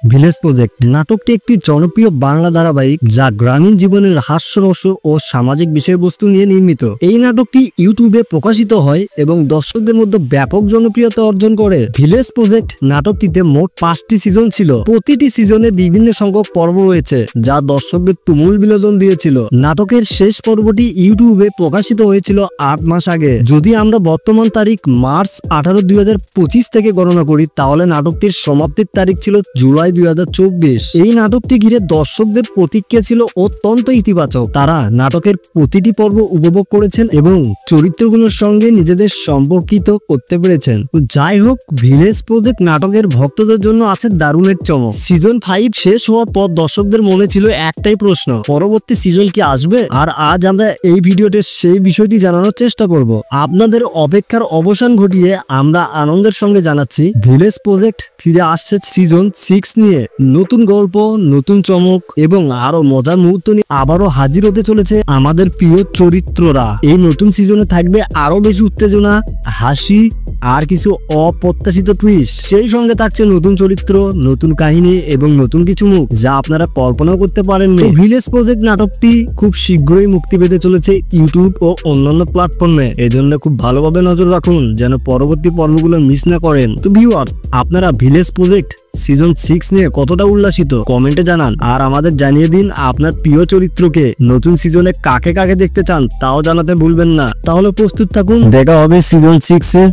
Village project নাটকটি একটি জনপ্রিয় বাংলা ধারাবাহিক যা গ্রামীণ জীবনের হাস্যরস ও সামাজিক বিষয়বস্তু নিয়ে নির্মিত। এই নাটকটি ইউটিউবে প্রকাশিত হয় এবং দর্শকদের মধ্যে ব্যাপক জনপ্রিয়তা অর্জন করে। ভিলেজ প্রজেক্ট নাটকটিতে মোট 5টি সিজন ছিল। প্রতিটি সিজনে বিভিন্ন সংখ্যক পর্ব রয়েছে যা দর্শকদের তুমুল বিনোদন দিয়েছিল। নাটকের শেষ পর্বটি ইউটিউবে প্রকাশিত হয়েছিল 8 মাস আগে। যদি আমরা বর্তমান তারিখ মার্চ 18, 2025 থেকে গণনা করি তাহলে নাটকটির সমাপ্তির তারিখ ছিল জুলাই 2024। এই নাটকটি ঘিরে দর্শকদের প্রতিক্রিয়া ছিল অত্যন্ত ইতিবাচক। তারা নাটকের প্রতিটি পর্ব উপভোগ করেছেন এবং চরিত্রগুলোর সঙ্গে নিজেদের সম্পর্কিত করতে পেরেছেন। যাই হোক, ভিলেজ প্রজেক্ট নাটকের ভক্তদের জন্য আছে দারুণ এক চমক। সিজন 5 শেষ হওয়ার পর দর্শকদের মনে ছিল একটাই প্রশ্ন, পরবর্তী সিজন কি আসবে? আর আজ আমরা এই ভিডিওতে সেই বিষয়টি জানানোর চেষ্টা করব। আপনাদের অপেক্ষার অবসান ঘটিয়ে আমরা আনন্দের সঙ্গে জানাচ্ছি ভিলেজ প্রজেক্ট ফিরে আসছে সিজন 6 নিয়ে। নতুন গল্প, নতুন চমক এবং আরো মজার মুহূর্ত নিয়ে আবারও হাজির হতে চলেছে আমাদের প্রিয় চরিত্ররা। এই নতুন সিজনে থাকবে আরো বেশি উত্তেজনা, হাসি আর কিছু অপ্রত্যাশিত টুইস্ট। সেই সঙ্গে থাকছে নতুন চরিত্র, নতুন কাহিনী এবং নতুন কিছু মুখ যা আপনারা কল্পনাও করতে পারেননি। ভিলেজ প্রজেক্ট নাটকটি খুব শীঘ্রই মুক্তি পেতে চলেছে ইউটিউব ও অন্যান্য প্ল্যাটফর্মে। এই জন্য খুব ভালোভাবে নজর রাখুন যেন পরবর্তী পর্বগুলো মিস না করেন। তো ভিউয়ার্স, আপনারা ভিলেজ প্রজেক্ট সিজন 6 নিয়ে কতটা উল্লাসিত কমেন্টে জানান, আর আমাদের জানিয়ে দিন আপনার প্রিয় চরিত্রকে নতুন সিজনে কাকে কাকে দেখতে চান তাও জানাতে ভুলবেন না। তাহলে প্রস্তুত থাকুন, দেখা হবে সিজন 6 এ।